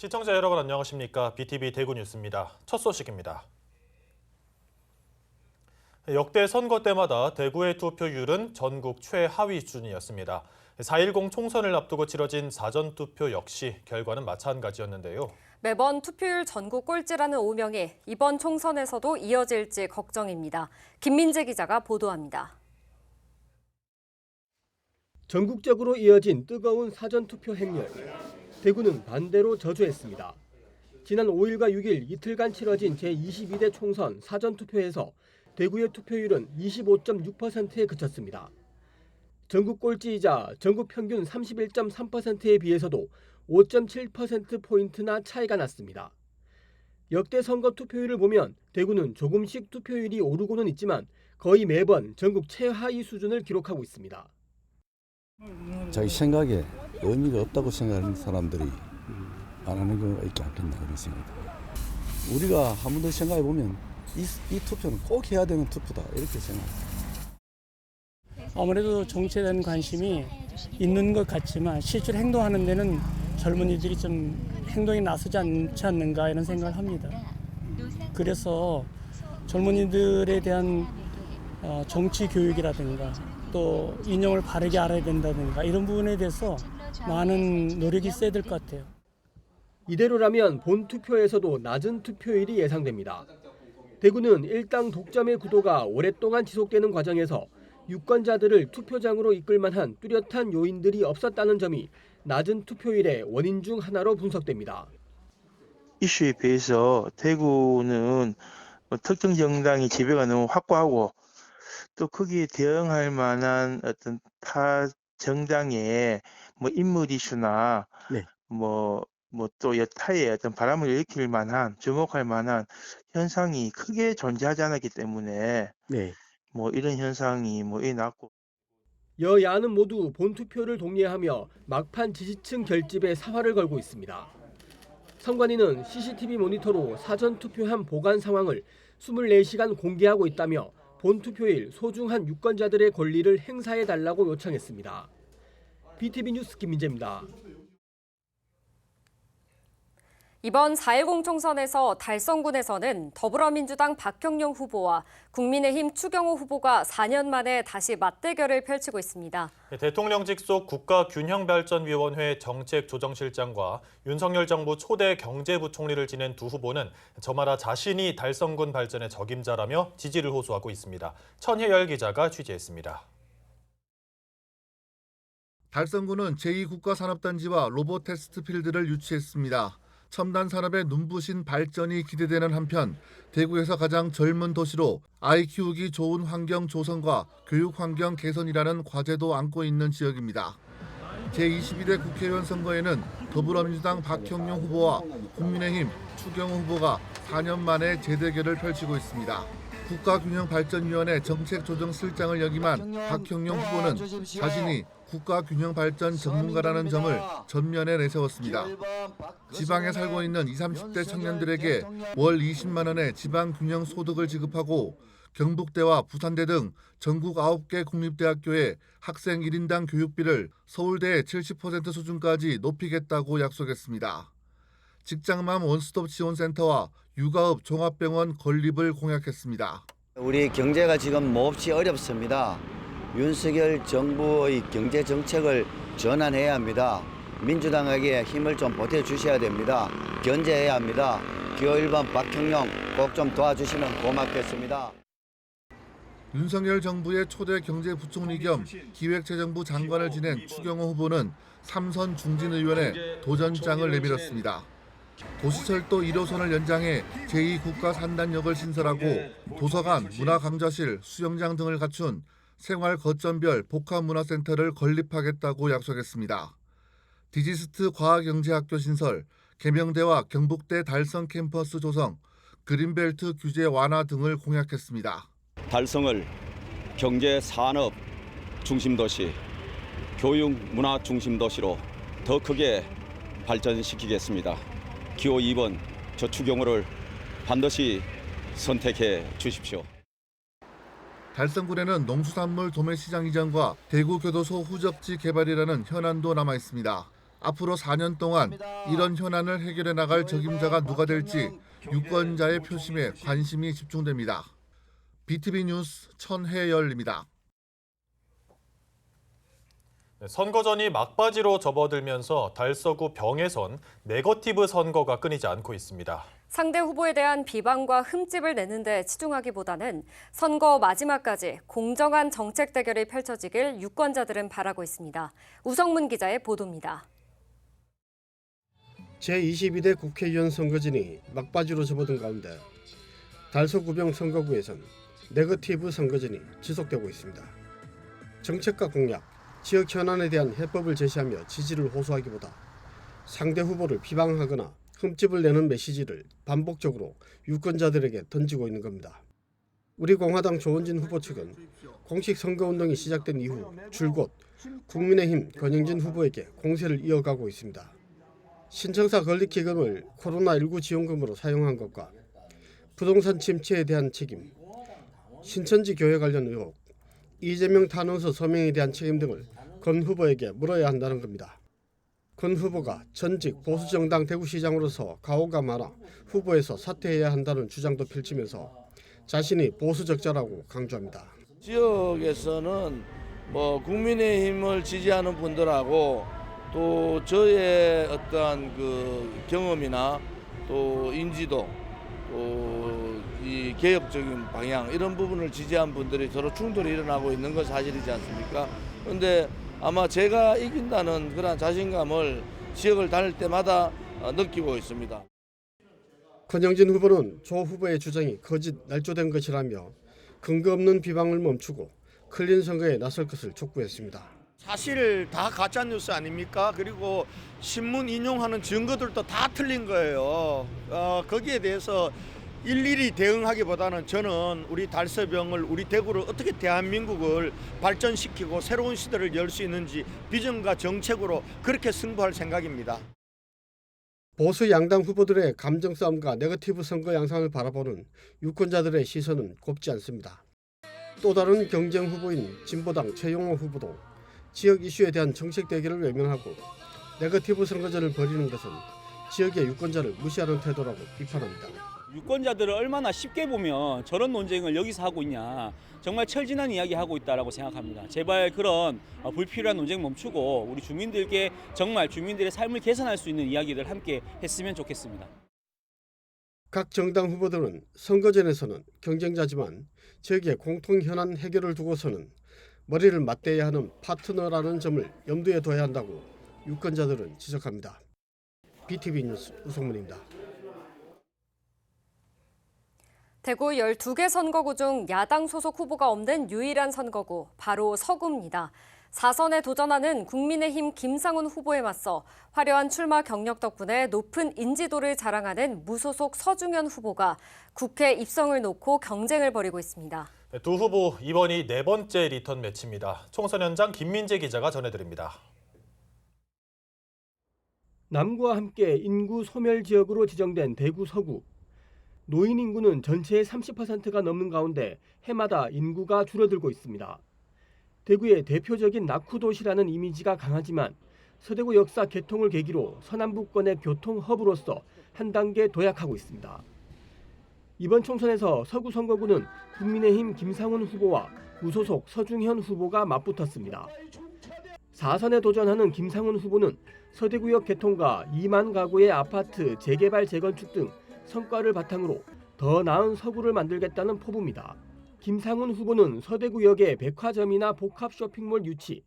시청자 여러분 안녕하십니까? BTV 대구 뉴스입니다. 첫 소식입니다. 역대 선거 때마다 대구의 투표율은 전국 최하위 수준이었습니다. 4.10 총선을 앞두고 치러진 사전투표 역시 결과는 마찬가지였는데요. 매번 투표율 전국 꼴찌라는 오명이 이번 총선에서도 이어질지 걱정입니다. 김민재 기자가 보도합니다. 전국적으로 이어진 뜨거운 사전투표 행렬. 대구는 반대로 저조했습니다. 지난 5일과 6일 이틀간 치러진 제22대 총선 사전투표에서 대구의 투표율은 25.6%에 그쳤습니다. 전국 꼴찌이자 전국 평균 31.3%에 비해서도 5.7%포인트나 차이가 났습니다. 역대 선거 투표율을 보면 대구는 조금씩 투표율이 오르고는 있지만 거의 매번 전국 최하위 수준을 기록하고 있습니다. 자기 생각에 의미가 없다고 생각하는 사람들이 안 하는 경우가 있지 않겠나 그런 생각입니다. 우리가 한 번 더 생각해 보면 이 투표는 꼭 해야 되는 투표다 이렇게 생각합니다. 아무래도 정치에 대한 관심이 있는 것 같지만 실제로 행동하는 데는 젊은이들이 좀 행동에 나서지 않지 않는가 이런 생각을 합니다. 그래서 젊은이들에 대한 정치 교육이라든가 또 이념을 바르게 알아야 된다든가 이런 부분에 대해서 많은 노력이 있어야 될 것 같아요. 이대로라면 본투표에서도 낮은 투표율이 예상됩니다. 대구는 일당 독점의 구도가 오랫동안 지속되는 과정에서 유권자들을 투표장으로 이끌 만한 뚜렷한 요인들이 없었다는 점이 낮은 투표율의 원인 중 하나로 분석됩니다. 이슈에 비해서 대구는 특정 정당의 지배가 너무 확고하고 또 거기에 대응할 만한 어떤 타 정당의 인물 이슈나 또 여타의 어떤 바람을 일으킬 만한 주목할 만한 현상이 크게 존재하지 않았기 때문에 이런 현상이 일어났고. 여야는 모두 본투표를 독려하며 막판 지지층 결집에 사활을 걸고 있습니다. 선관위는 CCTV 모니터로 사전투표함 보관 상황을 24시간 공개하고 있다며 본투표일 소중한 유권자들의 권리를 행사해달라고 요청했습니다. BTV 뉴스 김민재입니다. 이번 4.10 총선에서 달성군에서는 더불어민주당 박형용 후보와 국민의힘 추경호 후보가 4년 만에 다시 맞대결을 펼치고 있습니다. 대통령직 속 국가균형발전위원회 정책조정실장과 윤석열 정부 초대 경제부총리를 지낸 두 후보는 저마다 자신이 달성군 발전의 적임자라며 지지를 호소하고 있습니다. 천혜열 기자가 취재했습니다. 달성군은 제2국가산업단지와 로봇테스트필드를 유치했습니다. 첨단 산업의 눈부신 발전이 기대되는 한편 대구에서 가장 젊은 도시로 아이 키우기 좋은 환경 조성과 교육 환경 개선이라는 과제도 안고 있는 지역입니다. 제22대 국회의원 선거에는 더불어민주당 박형용 후보와 국민의힘 추경호 후보가 4년 만에 재대결을 펼치고 있습니다. 국가균형발전위원회 정책조정실장을 역임한 박형용 후보는 자신이 국가균형발전 전문가라는 점을 전면에 내세웠습니다. 지방에 살고 있는 20, 30대 청년들에게 월 20만 원의 지방균형 소득을 지급하고 경북대와 부산대 등 전국 9개 국립대학교의 학생 1인당 교육비를 서울대의 70% 수준까지 높이겠다고 약속했습니다. 직장맘 원스톱 지원센터와 육아업 종합병원 건립을 공약했습니다. 우리 경제가 지금 몹시 어렵습니다. 윤석열 정부의 경제 정책을 전환해야 합니다. 민주당에게 힘을 좀 보태주셔야 됩니다. 견제해야 합니다. 기호 1번 박형용 꼭 좀 도와주시면 고맙겠습니다. 윤석열 정부의 초대 경제부총리 겸 기획재정부 장관을 지낸 추경호 후보는 삼선 중진의원에 도전장을 내밀었습니다. 도시철도 1호선을 연장해 제2국가산단역을 신설하고 도서관, 문화강좌실, 수영장 등을 갖춘 생활 거점별 복합문화센터를 건립하겠다고 약속했습니다. 디지스트 과학영재학교 신설, 계명대와 경북대 달성 캠퍼스 조성, 그린벨트 규제 완화 등을 공약했습니다. 달성을 경제 산업 중심도시, 교육 문화 중심도시로 더 크게 발전시키겠습니다. 기호 2번 저 추경호를 반드시 선택해 주십시오. 달성군에는 농수산물 도매시장 이전과 대구교도소 후적지 개발이라는 현안도 남아 있습니다. 앞으로 4년 동안 이런 현안을 해결해 나갈 적임자가 누가 될지 유권자의 표심에 관심이 집중됩니다. BTV 뉴스 천혜열입니다. 선거전이 막바지로 접어들면서 달서구 병에선 네거티브 선거가 끊이지 않고 있습니다. 상대 후보에 대한 비방과 흠집을 내는 데 치중하기보다는 선거 마지막까지 공정한 정책 대결이 펼쳐지길 유권자들은 바라고 있습니다. 우성문 기자의 보도입니다. 제22대 국회의원 선거전이 막바지로 접어든 가운데 달서구병 선거구에선 네거티브 선거전이 지속되고 있습니다. 정책과 공약, 지역 현안에 대한 해법을 제시하며 지지를 호소하기보다 상대 후보를 비방하거나 흠집을 내는 메시지를 반복적으로 유권자들에게 던지고 있는 겁니다. 우리 공화당 조원진 후보 측은 공식 선거운동이 시작된 이후 줄곧 국민의힘 권영진 후보에게 공세를 이어가고 있습니다. 신청사 건립기금을 코로나19 지원금으로 사용한 것과 부동산 침체에 대한 책임, 신천지 교회 관련 의혹, 이재명 탄원서 서명에 대한 책임 등을 권 후보에게 물어야 한다는 겁니다. 권 후보가 전직 보수정당 대구시장으로서 가오가 많아 후보에서 사퇴해야 한다는 주장도 펼치면서 자신이 보수적자라고 강조합니다. 지역에서는 국민의힘을 지지하는 분들하고 또 저의 어떠한 그 경험이나 또 인지도 또 이 개혁적인 방향 이런 부분을 지지한 분들이 서로 충돌이 일어나고 있는 건 사실이지 않습니까? 그런데 아마 제가 이긴다는 그런 자신감을 지역을 다닐 때마다 느끼고 있습니다. 권영진 후보는 조 후보의 주장이 거짓 날조된 것이라며 근거 없는 비방을 멈추고 클린 선거에 나설 것을 촉구했습니다. 사실 다 가짜뉴스 아닙니까? 그리고 신문 인용하는 증거들도 다 틀린 거예요. 거기에 대해서 일일이 대응하기보다는 저는 우리 달서병을, 우리 대구를 어떻게 대한민국을 발전시키고 새로운 시대를 열 수 있는지 비전과 정책으로 그렇게 승부할 생각입니다. 보수 양당 후보들의 감정 싸움과 네거티브 선거 양상을 바라보는 유권자들의 시선은 곱지 않습니다. 또 다른 경쟁 후보인 진보당 최용호 후보도 지역 이슈에 대한 정책 대결을 외면하고 네거티브 선거전을 벌이는 것은 지역의 유권자를 무시하는 태도라고 비판합니다. 유권자들을 얼마나 쉽게 보면 저런 논쟁을 여기서 하고 있냐, 정말 철진한 이야기 하고 있다라고 생각합니다. 제발 그런 불필요한 논쟁 멈추고 우리 주민들께 정말 주민들의 삶을 개선할 수 있는 이야기들 함께 했으면 좋겠습니다. 각 정당 후보들은 선거전에서는 경쟁자지만 지역의 공통 현안 해결을 두고서는 머리를 맞대야 하는 파트너라는 점을 염두에 둬야 한다고 유권자들은 지적합니다. BTV 뉴스 우성문입니다. 대구 12개 선거구 중 야당 소속 후보가 없는 유일한 선거구, 바로 서구입니다. 4선에 도전하는 국민의힘 김상훈 후보에 맞서 화려한 출마 경력 덕분에 높은 인지도를 자랑하는 무소속 서중현 후보가 국회 입성을 놓고 경쟁을 벌이고 있습니다. 두 후보 이번이 네 번째 리턴 매치입니다. 총선 현장 김민재 기자가 전해드립니다. 남구와 함께 인구 소멸 지역으로 지정된 대구 서구. 노인 인구는 전체의 30%가 넘는 가운데 해마다 인구가 줄어들고 있습니다. 대구의 대표적인 낙후 도시라는 이미지가 강하지만 서대구 역사 개통을 계기로 서남북권의 교통 허브로서 한 단계 도약하고 있습니다. 이번 총선에서 서구 선거구는 국민의힘 김상훈 후보와 무소속 서중현 후보가 맞붙었습니다. 4선에 도전하는 김상훈 후보는 서대구역 개통과 2만 가구의 아파트 재개발 재건축 등 성과를 바탕으로 더 나은 서구를 만들겠다는 포부입니다. 김상훈 후보는 서대구역의 백화점이나 복합 쇼핑몰 유치,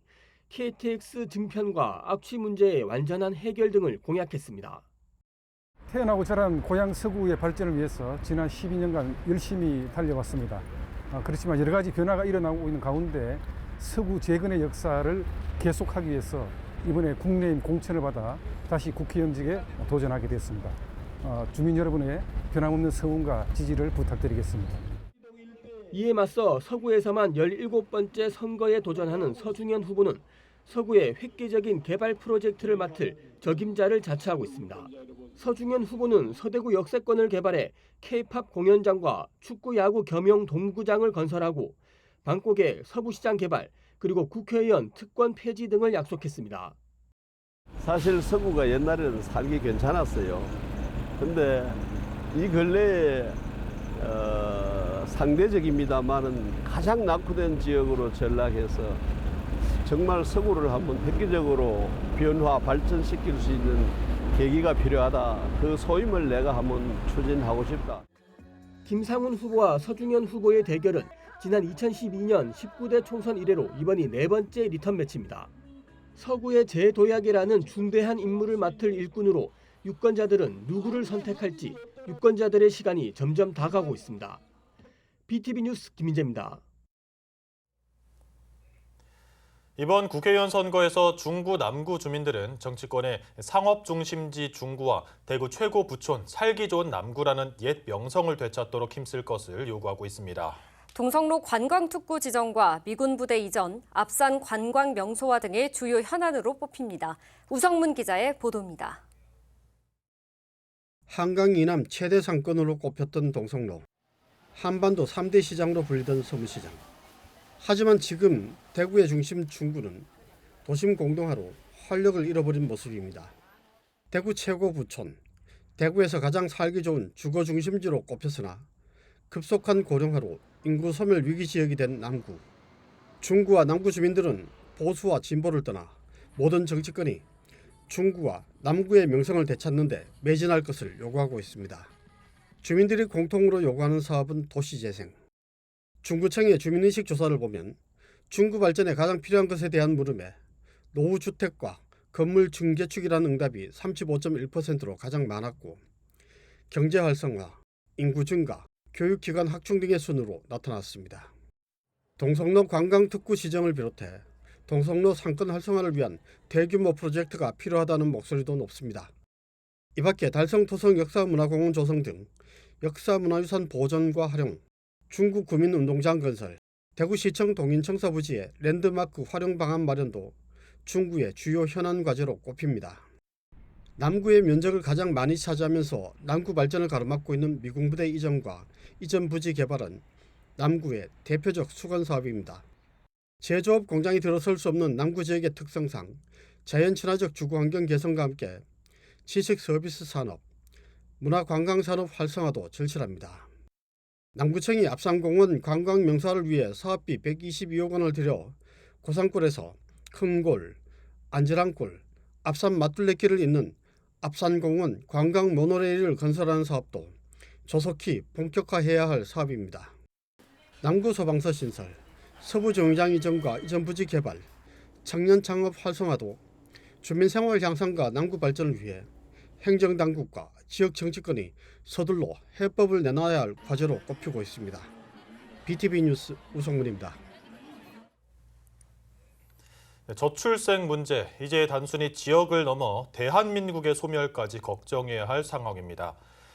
KTX 증편과 악취 문제의 완전한 해결 등을 공약했습니다. 태어나고 자란 고향 서구의 발전을 위해서 지난 12년간 열심히 달려왔습니다. 그렇지만 여러 가지 변화가 일어나고 있는 가운데 서구 재건의 역사를 계속하기 위해서 이번에 국민의힘 공천을 받아 다시 국회의원직에 도전하게 됐습니다. 주민 여러분의 변함없는 성원과 지지를 부탁드리겠습니다. 이에 맞서 서구에서만 17번째 선거에 도전하는 서중현 후보는 서구의 획기적인 개발 프로젝트를 맡을 적임자를 자처하고 있습니다. 서중현 후보는 서대구 역세권을 개발해 K-팝 공연장과 축구 야구 겸용 동구장을 건설하고 방콕의 서부시장 개발 그리고 국회의원 특권 폐지 등을 약속했습니다. 사실 서구가 옛날에는 살기 괜찮았어요. 근데 이 근래에 상대적입니다만은 가장 낙후된 지역으로 전락해서 정말 서구를 한번 획기적으로 변화 발전시킬 수 있는 계기가 필요하다. 그 소임을 내가 한번 추진하고 싶다. 김상훈 후보와 서중현 후보의 대결은 지난 2012년 19대 총선 이래로 이번이 네 번째 리턴 매치입니다. 서구의 재도약이라는 중대한 임무를 맡을 일꾼으로 유권자들은 누구를 선택할지 유권자들의 시간이 점점 다가오고 있습니다. BTV 뉴스 김민재입니다. 이번 국회의원 선거에서 중구 남구 주민들은 정치권의 상업 중심지 중구와 대구 최고 부촌 살기 좋은 남구라는 옛 명성을 되찾도록 힘쓸 것을 요구하고 있습니다. 동성로 관광특구 지정과 미군 부대 이전, 앞산 관광 명소화 등의 주요 현안으로 뽑힙니다. 우성문 기자의 보도입니다. 한강 이남 최대 상권으로 꼽혔던 동성로, 한반도 3대 시장으로 불리던 서문시장. 하지만 지금 대구의 중심 중구는 도심 공동화로 활력을 잃어버린 모습입니다. 대구 최고 부촌, 대구에서 가장 살기 좋은 주거 중심지로 꼽혔으나 급속한 고령화로 인구 소멸 위기 지역이 된 남구. 중구와 남구 주민들은 보수와 진보를 떠나 모든 정치권이 중구와 남구의 명성을 되찾는 데 매진할 것을 요구하고 있습니다. 주민들이 공통으로 요구하는 사업은 도시재생. 중구청의 주민의식 조사를 보면 중구 발전에 가장 필요한 것에 대한 물음에 노후주택과 건물 증개축이라는 응답이 35.1%로 가장 많았고 경제 활성화, 인구 증가, 교육기관 확충 등의 순으로 나타났습니다. 동성로 관광특구 지정을 비롯해 동성로 상권 활성화를 위한 대규모 프로젝트가 필요하다는 목소리도 높습니다. 이 밖에 달성토성 역사문화공원 조성 등 역사문화유산 보존과 활용, 중구 구민운동장 건설, 대구시청 동인청사 부지의 랜드마크 활용 방안 마련도 중구의 주요 현안 과제로 꼽힙니다. 남구의 면적을 가장 많이 차지하면서 남구 발전을 가로막고 있는 미군부대 이전과 이전 부지 개발은 남구의 대표적 수건 사업입니다. 제조업 공장이 들어설 수 없는 남구 지역의 특성상 자연 친화적 주거 환경 개선과 함께 지식 서비스 산업, 문화 관광 산업 활성화도 절실합니다. 남구청이 앞산공원 관광 명소화를 위해 사업비 122억 원을 들여 고산골에서 큰골, 안지랑골, 앞산 맞둘레길을 잇는 앞산공원 관광 모노레일을 건설하는 사업도 조속히 본격화해야 할 사업입니다. 남구 소방서 신설, 서부 정류장 이전과 이전 부지 개발, 청년 창업 활성화도 주민 생활 향상과 남구 발전을 위해 행정당국과 지역 정치권이 서둘러 해법을 내놔야 할 과제로 꼽히고 있습니다. BTV 뉴스 우성문입니다. 저출생 문제, 이제 단순히 지역을 넘어 대한민국의 소멸까지 걱정해야 할 상황입니다.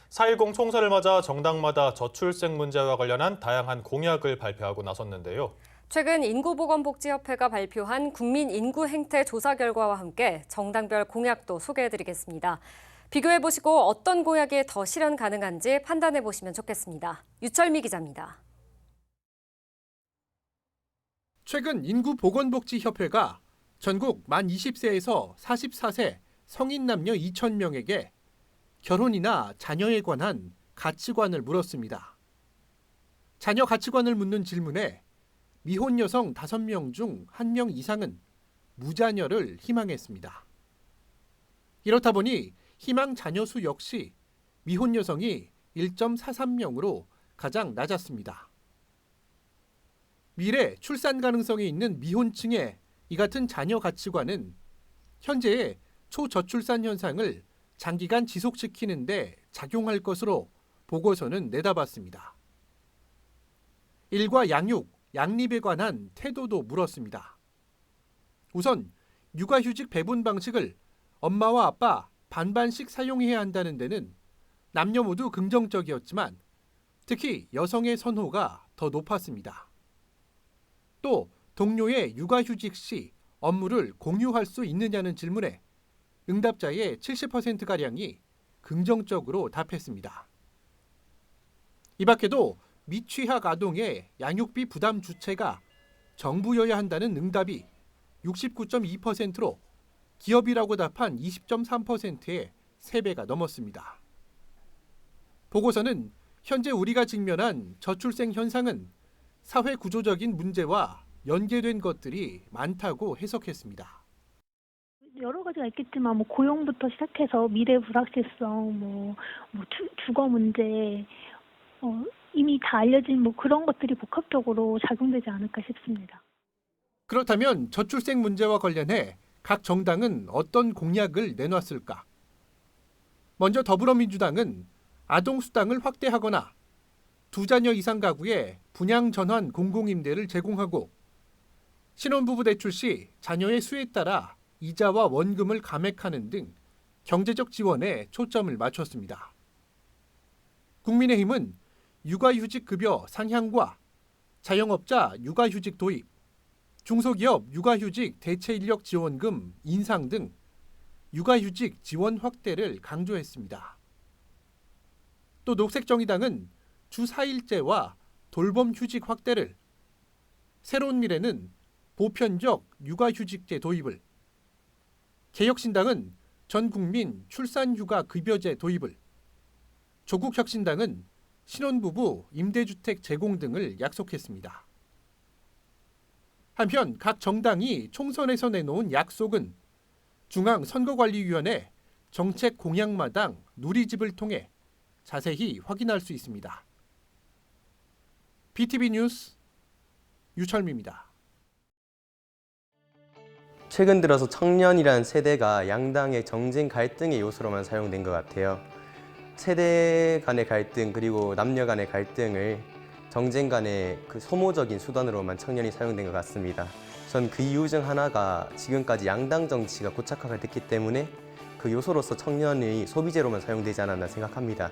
4.10 총선을 맞아 정당마다 저출생 문제와 관련한 다양한 공약을 발표하고 나섰는데요. 최근 인구보건복지협회가 발표한 국민인구행태 조사 결과와 함께 정당별 공약도 소개해드리겠습니다. 비교해보시고 어떤 공약이 더 실현 가능한지 판단해보시면 좋겠습니다. 유철미 기자입니다. 최근 인구보건복지협회가 전국 만 20세에서 44세 성인 남녀 2,000명에게 결혼이나 자녀에 관한 가치관을 물었습니다. 자녀 가치관을 묻는 질문에 미혼 여성 5명 중 1명 이상은 무자녀를 희망했습니다. 이렇다 보니 희망 자녀 수 역시 미혼 여성이 1.43명으로 가장 낮았습니다. 미래 출산 가능성이 있는 미혼층의 이 같은 자녀 가치관은 현재의 초저출산 현상을 장기간 지속시키는 데 작용할 것으로 보고서는 내다봤습니다. 일과 양육, 양립에 관한 태도도 물었습니다. 우선 육아휴직 배분 방식을 엄마와 아빠 반반씩 사용해야 한다는 데는 남녀 모두 긍정적이었지만 특히 여성의 선호가 더 높았습니다. 또 동료의 육아휴직 시 업무를 공유할 수 있느냐는 질문에 응답자의 70%가량이 긍정적으로 답했습니다. 이 밖에도 미취학 아동의 양육비 부담 주체가 정부여야 한다는 응답이 69.2%로 기업이라고 답한 20.3%의 3배가 넘었습니다. 보고서는 현재 우리가 직면한 저출생 현상은 사회 구조적인 문제와 연계된 것들이 많다고 해석했습니다. 여러 가지가 있겠지만 고용부터 시작해서 미래 불확실성, 주거 문제, 이미 다 알려진 그런 것들이 복합적으로 작용되지 않을까 싶습니다. 그렇다면 저출생 문제와 관련해 각 정당은 어떤 공약을 내놨을까? 먼저 더불어민주당은 아동수당을 확대하거나 2자녀 이상 가구에 분양 전환 공공임대를 제공하고 신혼부부 대출 시 자녀의 수에 따라 이자와 원금을 감액하는 등 경제적 지원에 초점을 맞췄습니다. 국민의힘은 육아휴직 급여 상향과 자영업자 육아휴직 도입, 중소기업 육아휴직 대체인력 지원금 인상 등 육아휴직 지원 확대를 강조했습니다. 또 녹색정의당은 주 4일제와 돌봄휴직 확대를, 새로운 미래는 보편적 육아휴직제 도입을, 개혁신당은 전국민 출산휴가 급여제 도입을, 조국혁신당은 신혼부부 임대주택 제공 등을 약속했습니다. 한편 각 정당이 총선에서 내놓은 약속은 중앙선거관리위원회 정책 공약마당 누리집을 통해 자세히 확인할 수 있습니다. BTV 뉴스 유철미입니다. 최근 들어서 청년이란 세대가 양당의 정쟁 갈등의 요소로만 사용된 것 같아요. 세대 간의 갈등 그리고 남녀 간의 갈등을 정쟁 간의 소모적인 수단으로만 청년이 사용된 것 같습니다. 전 그 이유 중 하나가 지금까지 양당 정치가 고착화가 됐기 때문에 그 요소로서 청년의 소비재로만 사용되지 않았나 생각합니다.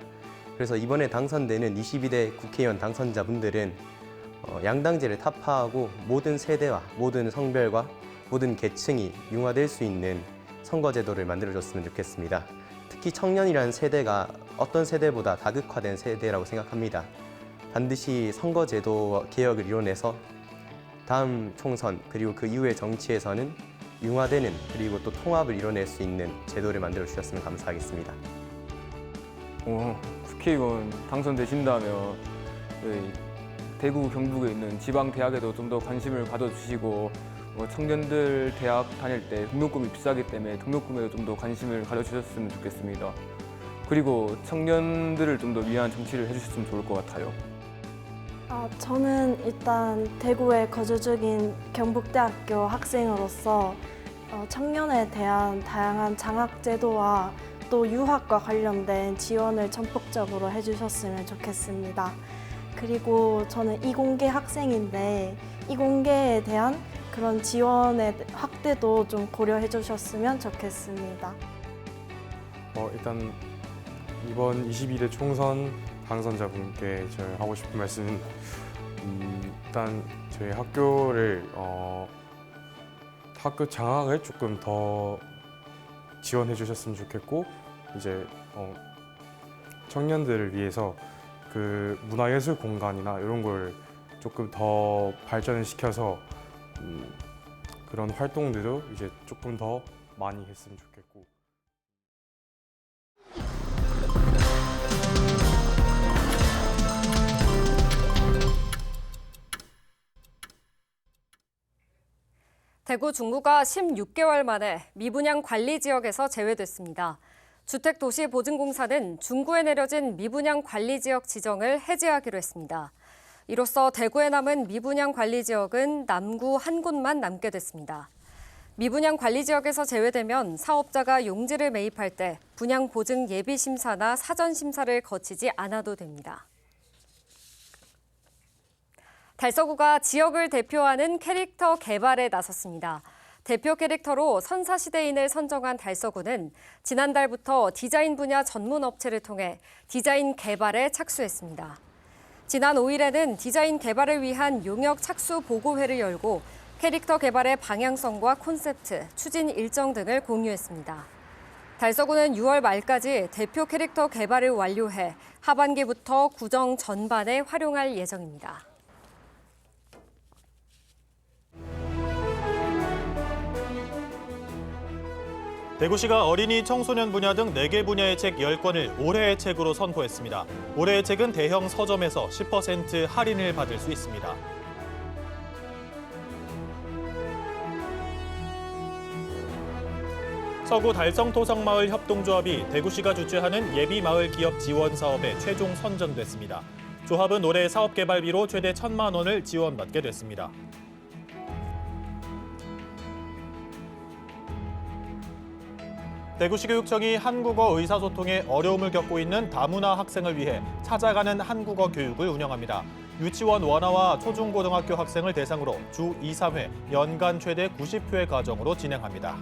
그래서 이번에 당선되는 22대 국회의원 당선자분들은 양당제를 타파하고 모든 세대와 모든 성별과 모든 계층이 융화될 수 있는 선거제도를 만들어줬으면 좋겠습니다. 특히 청년이라는 세대가 어떤 세대보다 다극화된 세대라고 생각합니다. 반드시 선거제도 개혁을 이뤄내서 다음 총선 그리고 그 이후의 정치에서는 융화되는 그리고 또 통합을 이뤄낼 수 있는 제도를 만들어 주셨으면 감사하겠습니다. 국회의원 당선되신다면 대구, 경북에 있는 지방 대학에도 좀 더 관심을 가져주시고 청년들 대학 다닐 때 등록금이 비싸기 때문에 등록금에도 좀 더 관심을 가져주셨으면 좋겠습니다. 그리고 청년들을 좀 더 위한 정치를 해주셨으면 좋을 것 같아요. 저는 일단 대구에 거주 중인 경북대학교 학생으로서 청년에 대한 다양한 장학제도와 또 유학과 관련된 지원을 전폭적으로 해주셨으면 좋겠습니다. 그리고 저는 이공계 학생인데 이공계에 대한 그런 지원의 확대도 좀 고려해 주셨으면 좋겠습니다. 일단 이번 22대 총선 당선자분께 저희 하고 싶은 말씀은 일단 저희 학교를 학교 장학을 조금 더 지원해 주셨으면 좋겠고 이제 청년들을 위해서 그 문화예술 공간이나 이런 걸 조금 더 발전을 시켜서 그런 활동들도 이제 조금 더 많이 했으면 좋겠고. 대구 중구가 16개월 만에 미분양 관리 지역에서 제외됐습니다. 주택도시보증공사는 중구에 내려진 미분양 관리 지역 지정을 해제하기로 했습니다. 이로써 대구에 남은 미분양 관리 지역은 남구 한 곳만 남게 됐습니다. 미분양 관리 지역에서 제외되면 사업자가 용지를 매입할 때 분양 보증 예비 심사나 사전 심사를 거치지 않아도 됩니다. 달서구가 지역을 대표하는 캐릭터 개발에 나섰습니다. 대표 캐릭터로 선사시대인을 선정한 달서구는 지난달부터 디자인 분야 전문 업체를 통해 디자인 개발에 착수했습니다. 지난 5일에는 디자인 개발을 위한 용역 착수 보고회를 열고 캐릭터 개발의 방향성과 콘셉트, 추진 일정 등을 공유했습니다. 달서구는 6월 말까지 대표 캐릭터 개발을 완료해 하반기부터 구정 전반에 활용할 예정입니다. 대구시가 어린이, 청소년 분야 등 4개 분야의 책 10권을 올해의 책으로 선포했습니다. 올해의 책은 대형 서점에서 10% 할인을 받을 수 있습니다. 서구 달성토성마을 협동조합이 대구시가 주최하는 예비마을 기업 지원 사업에 최종 선정됐습니다. 조합은 올해 사업 개발비로 최대 1,000만 원을 지원받게 됐습니다. 대구시 교육청이 한국어 의사소통에 어려움을 겪고 있는 다문화 학생을 위해 찾아가는 한국어 교육을 운영합니다. 유치원 원화와 초중고등학교 학생을 대상으로 주 2, 3회 연간 최대 90회 과정으로 진행합니다.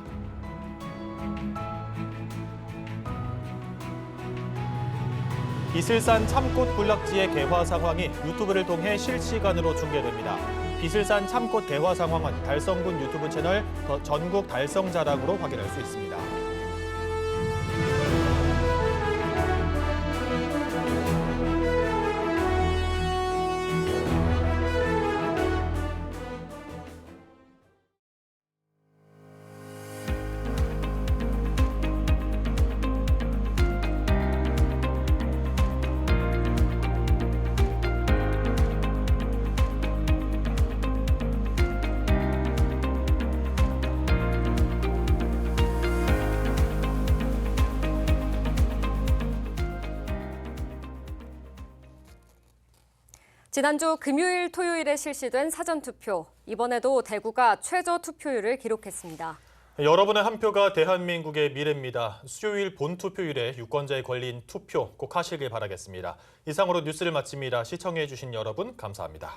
비슬산 참꽃 군락지의 개화 상황이 유튜브를 통해 실시간으로 중계됩니다. 비슬산 참꽃 개화 상황은 달성군 유튜브 채널 전국 달성 자랑으로 확인할 수 있습니다. 지난주 금요일, 토요일에 실시된 사전투표. 이번에도 대구가 최저 투표율을 기록했습니다. 여러분의 한 표가 대한민국의 미래입니다. 수요일 본투표일에 유권자의 권리인 투표 꼭 하시길 바라겠습니다. 이상으로 뉴스를 마칩니다. 시청해 주신 여러분 감사합니다.